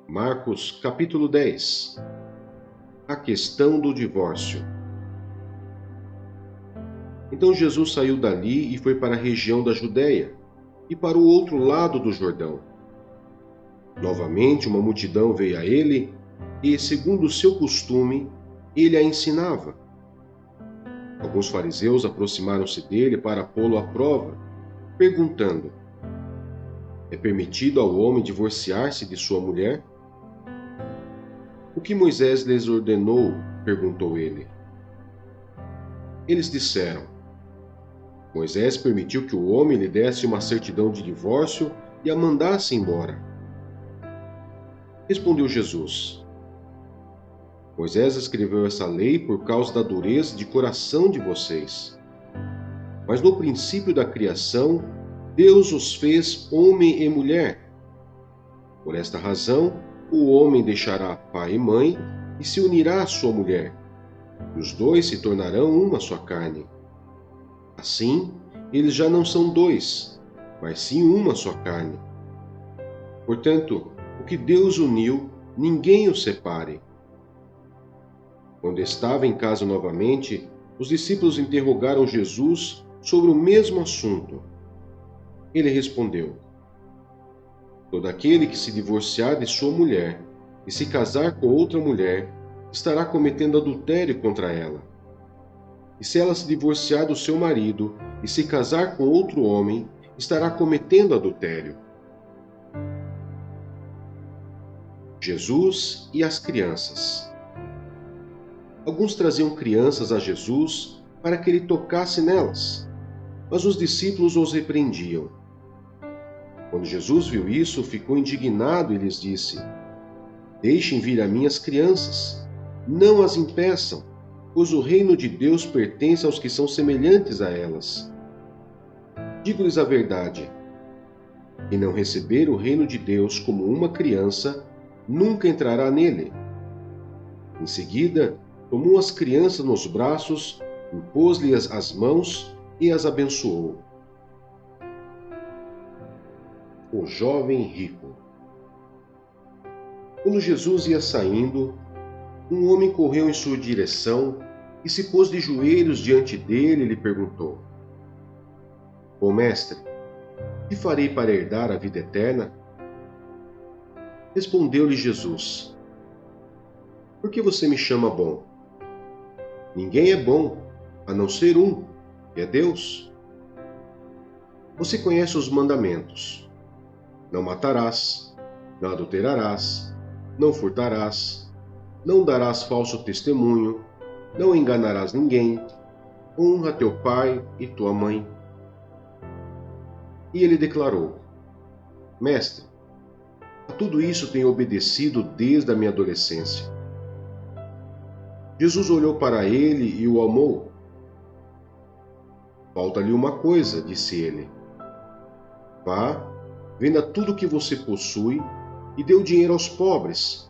Marcos capítulo 10. A questão do divórcio. Então Jesus saiu dali e foi para a região da Judéia e para o outro lado do Jordão. Novamente uma multidão veio a ele e, segundo o seu costume, ele a ensinava. Alguns fariseus aproximaram-se dele para pô-lo à prova, perguntando: é permitido ao homem divorciar-se de sua mulher? O que Moisés lhes ordenou? Perguntou ele. Eles disseram: Moisés permitiu que o homem lhe desse uma certidão de divórcio e a mandasse embora. Respondeu Jesus: Moisés escreveu essa lei por causa da dureza de coração de vocês. Mas no princípio da criação, Deus os fez homem e mulher. Por esta razão, o homem deixará pai e mãe e se unirá à sua mulher, e os dois se tornarão uma só carne. Assim, eles já não são dois, mas sim uma só carne. Portanto, o que Deus uniu, ninguém o separe. Quando estava em casa novamente, os discípulos interrogaram Jesus sobre o mesmo assunto. Ele respondeu: todo aquele que se divorciar de sua mulher e se casar com outra mulher, estará cometendo adultério contra ela. E se ela se divorciar do seu marido e se casar com outro homem, estará cometendo adultério. Jesus e as crianças. Alguns traziam crianças a Jesus para que ele tocasse nelas, mas os discípulos os repreendiam. Quando Jesus viu isso, ficou indignado e lhes disse: deixem vir a mim as crianças, não as impeçam, pois o reino de Deus pertence aos que são semelhantes a elas. Digo-lhes a verdade: quem não receber o reino de Deus como uma criança, nunca entrará nele. Em seguida, tomou as crianças nos braços, impôs-lhes as mãos e as abençoou. O jovem rico. Quando Jesus ia saindo, um homem correu em sua direção e se pôs de joelhos diante dele e lhe perguntou: bom mestre, que farei para herdar a vida eterna? Respondeu-lhe Jesus: por que você me chama bom? Ninguém é bom, a não ser um, que é Deus. Você conhece os mandamentos: não matarás, não adulterarás, não furtarás, não darás falso testemunho, não enganarás ninguém, honra teu pai e tua mãe. E ele declarou: mestre, a tudo isso tenho obedecido desde a minha adolescência. Jesus olhou para ele e o amou. Falta-lhe uma coisa, disse ele. Vá, venda tudo o que você possui e dê o dinheiro aos pobres,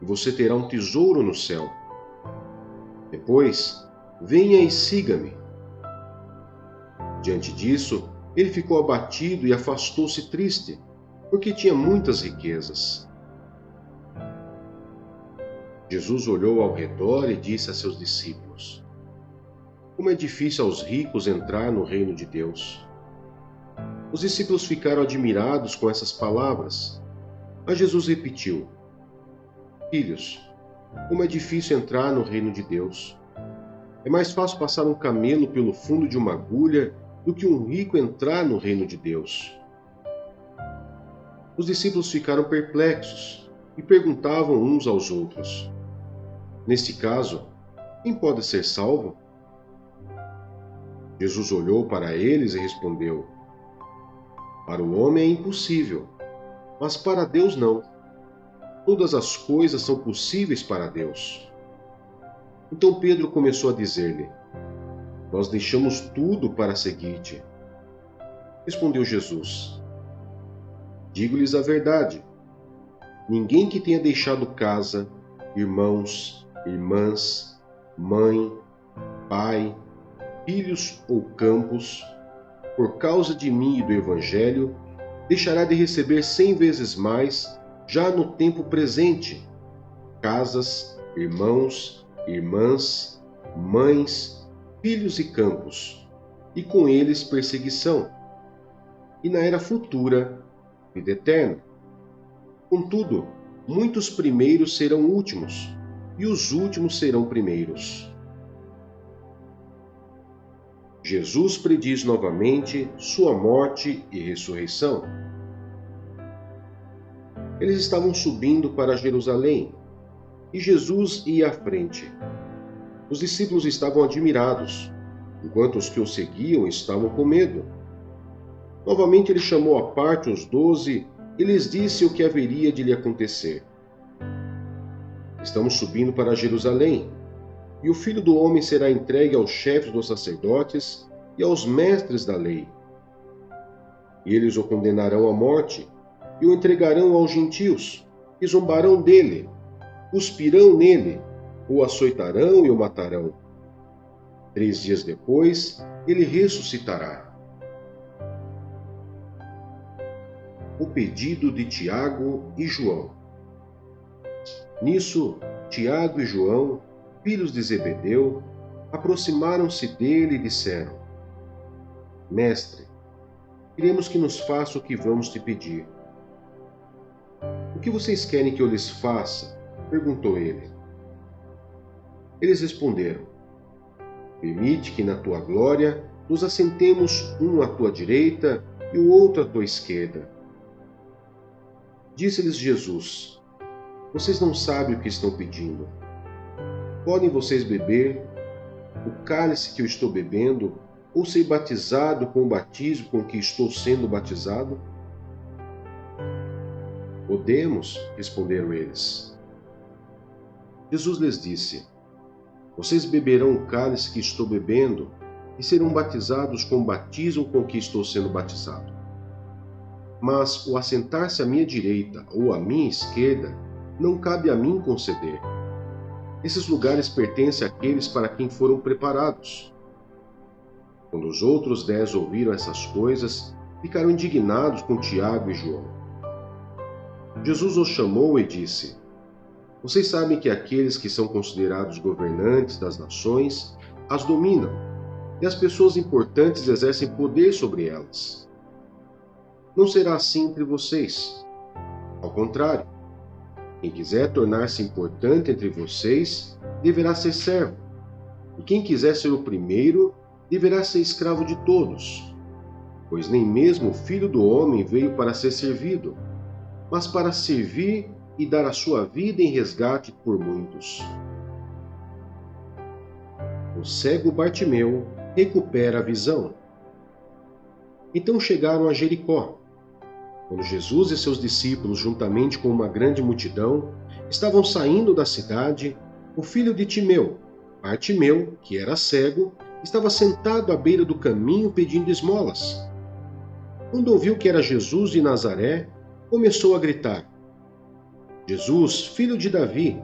e você terá um tesouro no céu. Depois, venha e siga-me. Diante disso, ele ficou abatido e afastou-se triste, porque tinha muitas riquezas. Jesus olhou ao redor e disse a seus discípulos: como é difícil aos ricos entrar no reino de Deus. Os discípulos ficaram admirados com essas palavras, mas Jesus repetiu: filhos, como é difícil entrar no reino de Deus. É mais fácil passar um camelo pelo fundo de uma agulha do que um rico entrar no reino de Deus. Os discípulos ficaram perplexos e perguntavam uns aos outros: neste caso, quem pode ser salvo? Jesus olhou para eles e respondeu: para o homem é impossível, mas para Deus não. Todas as coisas são possíveis para Deus. Então Pedro começou a dizer-lhe: nós deixamos tudo para seguir-te. Respondeu Jesus: digo-lhes a verdade. Ninguém que tenha deixado casa, irmãos, irmãs, mãe, pai, filhos ou campos, por causa de mim e do Evangelho, deixará de receber 100 vezes mais já no tempo presente, casas, irmãos, irmãs, mães, filhos e campos, e com eles perseguição, e na era futura, vida eterna. Contudo, muitos primeiros serão últimos, e os últimos serão primeiros. Jesus prediz novamente sua morte e ressurreição. Eles estavam subindo para Jerusalém, e Jesus ia à frente. Os discípulos estavam admirados, enquanto os que o seguiam estavam com medo. Novamente ele chamou à parte os 12 e lhes disse o que haveria de lhe acontecer. Estamos subindo para Jerusalém, e o Filho do Homem será entregue aos chefes dos sacerdotes e aos mestres da lei. E eles o condenarão à morte, e o entregarão aos gentios, e zombarão dele, cuspirão nele, o açoitarão e o matarão. 3 dias depois, ele ressuscitará. O pedido de Tiago e João. Nisso, Tiago e João, filhos de Zebedeu, aproximaram-se dele e disseram: Mestre, queremos que nos faça o que vamos te pedir. O que vocês querem que eu lhes faça? Perguntou ele. Eles responderam: Permite que na tua glória nos assentemos um à tua direita e o outro à tua esquerda. Disse-lhes Jesus: Vocês não sabem o que estão pedindo. Podem vocês beber o cálice que eu estou bebendo, ou ser batizado com o batismo com que estou sendo batizado? Podemos, responderam eles. Jesus lhes disse: Vocês beberão o cálice que estou bebendo e serão batizados com o batismo com que estou sendo batizado. Mas o assentar-se à minha direita ou à minha esquerda não cabe a mim conceder. Esses lugares pertencem àqueles para quem foram preparados. Quando os outros 10 ouviram essas coisas, ficaram indignados com Tiago e João. Jesus os chamou e disse: Vocês sabem que aqueles que são considerados governantes das nações as dominam, e as pessoas importantes exercem poder sobre elas. Não será assim entre vocês. Ao contrário, quem quiser tornar-se importante entre vocês deverá ser servo, e quem quiser ser o primeiro deverá ser escravo de todos. Pois nem mesmo o Filho do Homem veio para ser servido, mas para servir e dar a sua vida em resgate por muitos. O cego Bartimeu recupera a visão. Então chegaram a Jericó. Quando Jesus e seus discípulos, juntamente com uma grande multidão, estavam saindo da cidade, o filho de Timeu, Bartimeu, que era cego, estava sentado à beira do caminho pedindo esmolas. Quando ouviu que era Jesus de Nazaré, começou a gritar: Jesus, filho de Davi,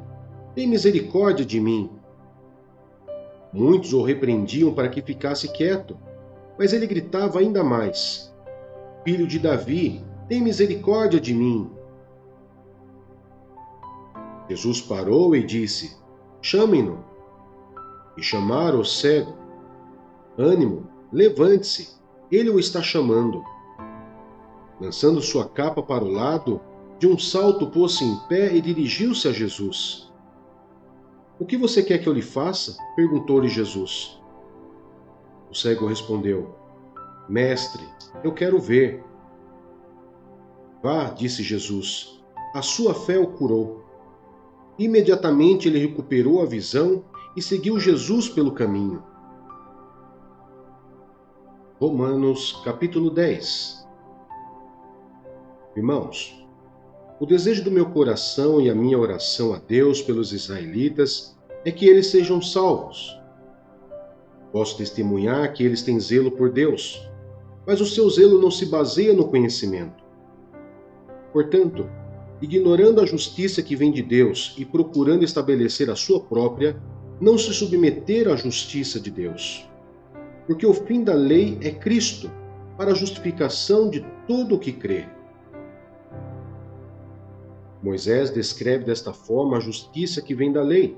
tem misericórdia de mim. Muitos o repreendiam para que ficasse quieto, mas ele gritava ainda mais: Filho de Davi, tem misericórdia de mim. Jesus parou e disse: Chamem-no. E chamaram o cego. Ânimo, levante-se, ele o está chamando. Lançando sua capa para o lado, de um salto pôs-se em pé e dirigiu-se a Jesus. O que você quer que eu lhe faça? Perguntou-lhe Jesus. O cego respondeu: Mestre, eu quero ver. Vá, disse Jesus, a sua fé o curou. Imediatamente ele recuperou a visão e seguiu Jesus pelo caminho. Romanos capítulo 10. Irmãos, o desejo do meu coração e a minha oração a Deus pelos israelitas é que eles sejam salvos. Posso testemunhar que eles têm zelo por Deus, mas o seu zelo não se baseia no conhecimento. Portanto, ignorando a justiça que vem de Deus e procurando estabelecer a sua própria, não se submeteram à justiça de Deus. Porque o fim da lei é Cristo, para a justificação de todo o que crê. Moisés descreve desta forma a justiça que vem da lei.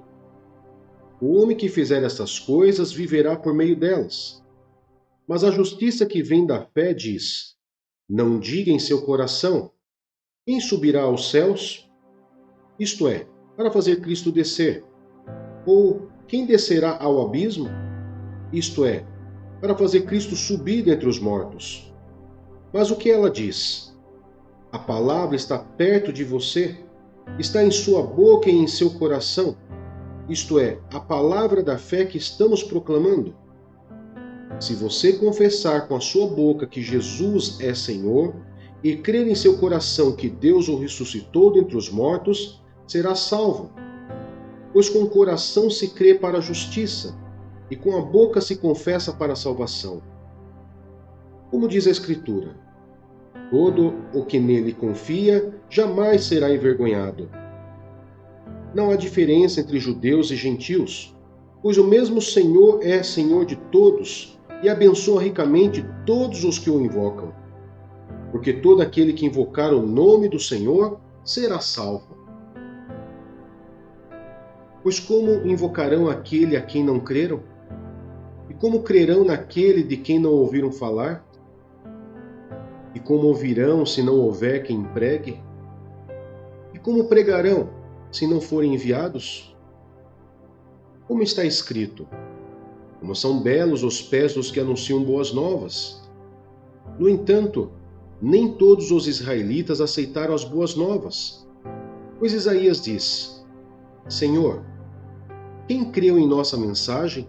O homem que fizer estas coisas viverá por meio delas. Mas a justiça que vem da fé diz: não diga em seu coração: quem subirá aos céus? Isto é, para fazer Cristo descer. Ou quem descerá ao abismo? Isto é, para fazer Cristo subir dentre os mortos. Mas o que ela diz? A palavra está perto de você, está em sua boca e em seu coração. Isto é, a palavra da fé que estamos proclamando. Se você confessar com a sua boca que Jesus é Senhor e crer em seu coração que Deus o ressuscitou dentre os mortos, será salvo. Pois com o coração se crê para a justiça e com a boca se confessa para a salvação. Como diz a Escritura, todo o que nele confia jamais será envergonhado. Não há diferença entre judeus e gentios, pois o mesmo Senhor é Senhor de todos e abençoa ricamente todos os que o invocam. Porque todo aquele que invocar o nome do Senhor será salvo. Pois como invocarão aquele a quem não creram? E como crerão naquele de quem não ouviram falar? E como ouvirão se não houver quem pregue? E como pregarão se não forem enviados? Como está escrito: como são belos os pés dos que anunciam boas novas. No entanto, nem todos os israelitas aceitaram as boas novas. Pois Isaías diz: Senhor, quem creu em nossa mensagem?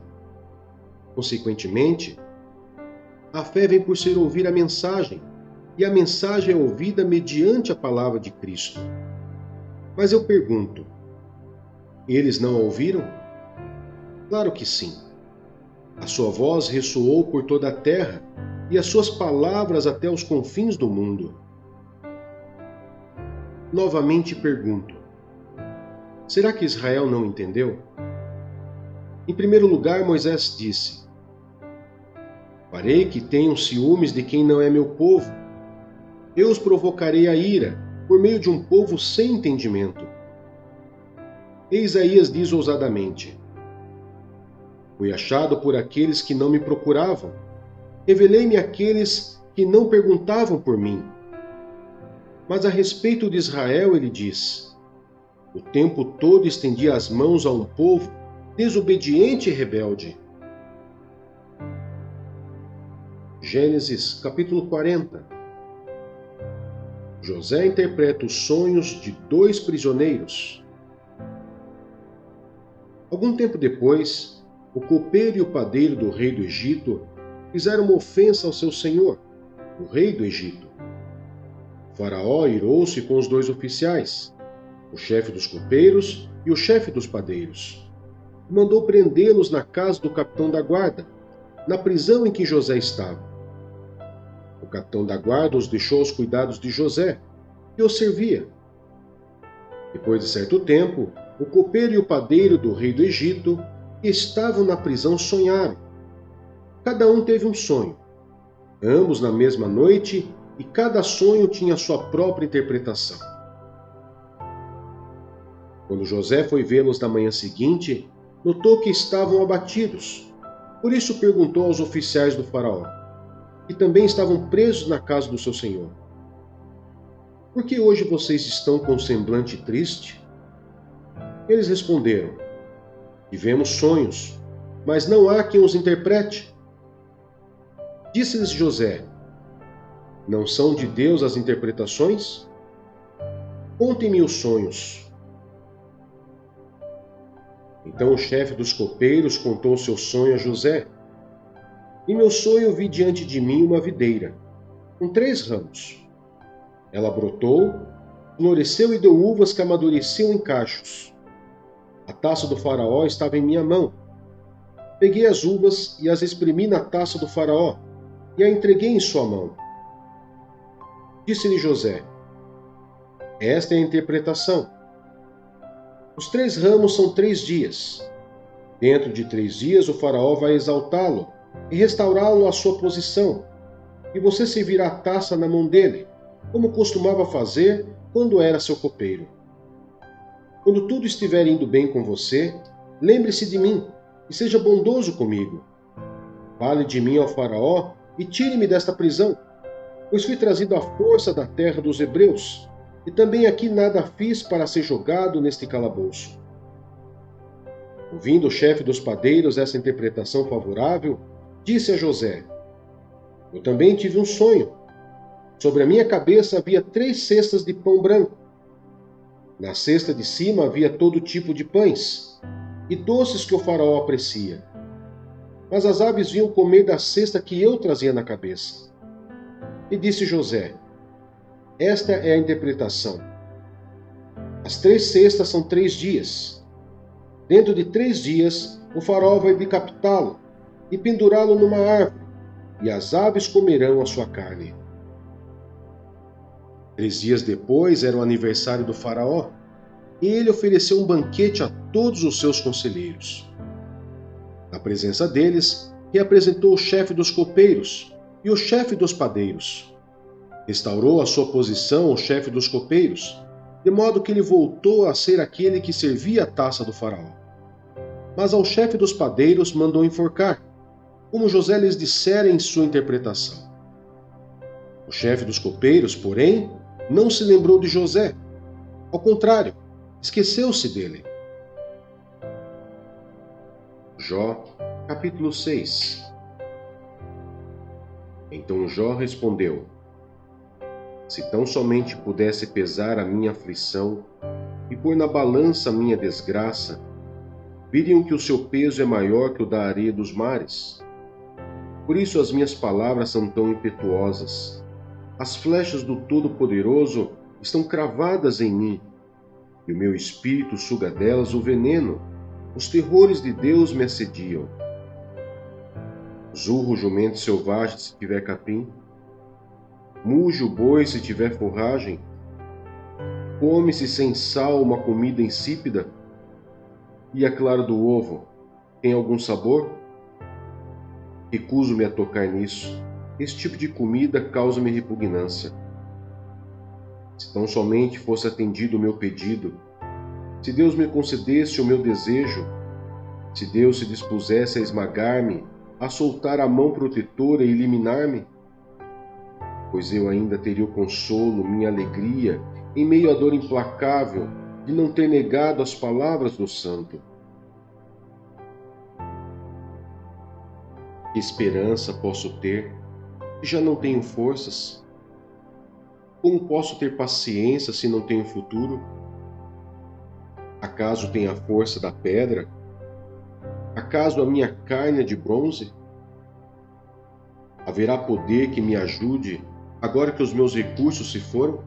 Consequentemente, a fé vem por ser ouvir a mensagem, e a mensagem é ouvida mediante a palavra de Cristo. Mas eu pergunto, eles não a ouviram? Claro que sim. A sua voz ressoou por toda a terra, e as suas palavras até os confins do mundo. Novamente pergunto, será que Israel não entendeu? Em primeiro lugar, Moisés disse: farei que tenham ciúmes de quem não é meu povo. Eu os provocarei a ira, por meio de um povo sem entendimento. E Isaías diz ousadamente: fui achado por aqueles que não me procuravam. Revelei-me àqueles que não perguntavam por mim. Mas a respeito de Israel ele diz: o tempo todo estendi as mãos a um povo desobediente e rebelde. Gênesis capítulo 40. José interpreta os sonhos de 2 prisioneiros. Algum tempo depois, o copeiro e o padeiro do rei do Egito fizeram uma ofensa ao seu senhor, o rei do Egito. O faraó irou-se com os 2 oficiais, o chefe dos copeiros e o chefe dos padeiros, e mandou prendê-los na casa do capitão da guarda, na prisão em que José estava. O capitão da guarda os deixou aos cuidados de José, e os servia. Depois de certo tempo, o copeiro e o padeiro do rei do Egito, que estavam na prisão, sonharam. Cada um teve um sonho, ambos na mesma noite, e cada sonho tinha sua própria interpretação. Quando José foi vê-los na manhã seguinte, notou que estavam abatidos. Por isso perguntou aos oficiais do faraó, que também estavam presos na casa do seu senhor: por que hoje vocês estão com um semblante triste? Eles responderam: tivemos sonhos, mas não há quem os interprete. Disse-lhes José: não são de Deus as interpretações? Contem-me os sonhos. Então o chefe dos copeiros contou seu sonho a José. Em meu sonho vi diante de mim uma videira, com 3 ramos. Ela brotou, floresceu e deu uvas que amadureciam em cachos. A taça do faraó estava em minha mão. Peguei as uvas e as espremi na taça do faraó, e a entreguei em sua mão. Disse-lhe José: esta é a interpretação. Os 3 ramos são 3 dias. Dentro de 3 dias o faraó vai exaltá-lo e restaurá-lo à sua posição, e você servirá a taça na mão dele, como costumava fazer quando era seu copeiro. Quando tudo estiver indo bem com você, lembre-se de mim e seja bondoso comigo. Fale de mim ao faraó e tire-me desta prisão, pois fui trazido à força da terra dos hebreus, e também aqui nada fiz para ser jogado neste calabouço. Ouvindo o chefe dos padeiros essa interpretação favorável, disse a José: Eu também tive um sonho. Sobre a minha cabeça havia 3 cestas de pão branco. Na cesta de cima havia todo tipo de pães e doces que o faraó aprecia. Mas as aves vinham comer da cesta que eu trazia na cabeça. E disse José: Esta é a interpretação. As 3 cestas são 3 dias. Dentro de 3 dias, o faraó vai decapitá-lo e pendurá-lo numa árvore, e as aves comerão a sua carne. 3 dias depois era o aniversário do faraó, e ele ofereceu um banquete a todos os seus conselheiros. Na presença deles, reapresentou o chefe dos copeiros e o chefe dos padeiros. Restaurou a sua posição o chefe dos copeiros, de modo que ele voltou a ser aquele que servia a taça do faraó. Mas ao chefe dos padeiros mandou enforcar, como José lhes dissera em sua interpretação. O chefe dos copeiros, porém, não se lembrou de José. Ao contrário, esqueceu-se dele. Jó, capítulo 6. Então Jó respondeu: Se tão somente pudesse pesar a minha aflição e pôr na balança a minha desgraça, viriam que o seu peso é maior que o da areia dos mares. Por isso as minhas palavras são tão impetuosas. As flechas do Todo-Poderoso estão cravadas em mim, e o meu espírito suga delas o veneno. Os terrores de Deus me assediam. Zurra o jumento selvagem se tiver capim, muge o boi se tiver forragem, come-se sem sal uma comida insípida, e a clara do ovo tem algum sabor? Recuso-me a tocar nisso. Esse tipo de comida causa-me repugnância. Se tão somente fosse atendido o meu pedido, se Deus me concedesse o meu desejo, se Deus se dispusesse a esmagar-me, a soltar a mão protetora e eliminar-me, pois eu ainda teria o consolo, minha alegria, em meio à dor implacável de não ter negado as palavras do santo. Que esperança posso ter, se já não tenho forças? Como posso ter paciência se não tenho futuro? Acaso tenho a força da pedra? Acaso a minha carne é de bronze? Haverá poder que me ajude agora que os meus recursos se foram?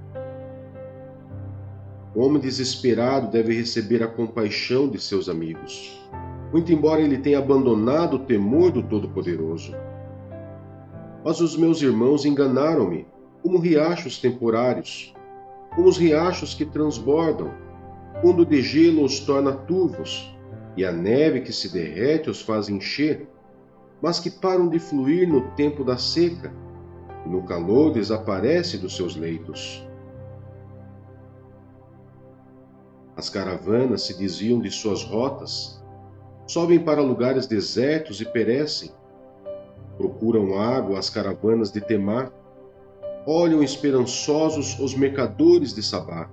O homem desesperado deve receber a compaixão de seus amigos, muito embora ele tenha abandonado o temor do Todo-Poderoso. Mas os meus irmãos enganaram-me, como riachos temporários, como os riachos que transbordam, quando o degelo os torna turvos, e a neve que se derrete os faz encher, mas que param de fluir no tempo da seca, e no calor desaparece dos seus leitos. As caravanas se desviam de suas rotas, sobem para lugares desertos e perecem. Procuram água as caravanas de Temá, olham esperançosos os mercadores de Sabá.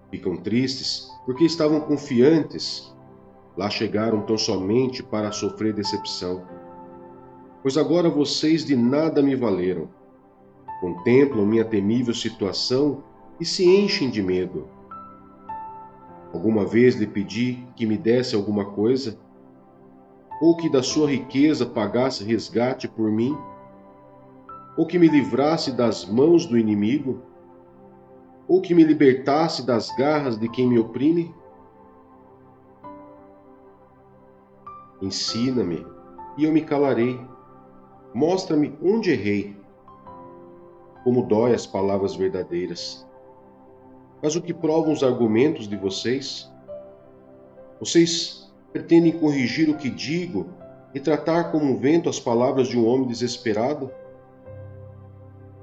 Ficam tristes porque estavam confiantes, lá chegaram tão somente para sofrer decepção. Pois agora vocês de nada me valeram. Contemplam minha temível situação e se enchem de medo. Alguma vez lhe pedi que me desse alguma coisa? Ou que da sua riqueza pagasse resgate por mim? Ou que me livrasse das mãos do inimigo? Ou que me libertasse das garras de quem me oprime? Ensina-me, e eu me calarei. Mostra-me onde errei. Como dói as palavras verdadeiras. Mas o que provam os argumentos de vocês? Vocês pretendem corrigir o que digo e tratar como vento as palavras de um homem desesperado?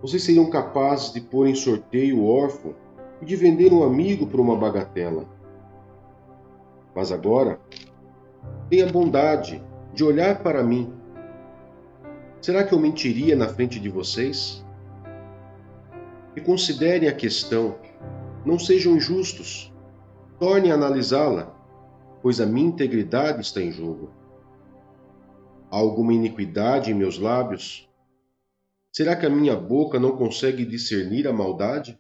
Vocês seriam capazes de pôr em sorteio o órfão e de vender um amigo por uma bagatela. Mas agora, tenha bondade de olhar para mim. Será que eu mentiria na frente de vocês? E considerem a questão, não sejam injustos, tornem a analisá-la, pois a minha integridade está em jogo. Há alguma iniquidade em meus lábios? Será que a minha boca não consegue discernir a maldade?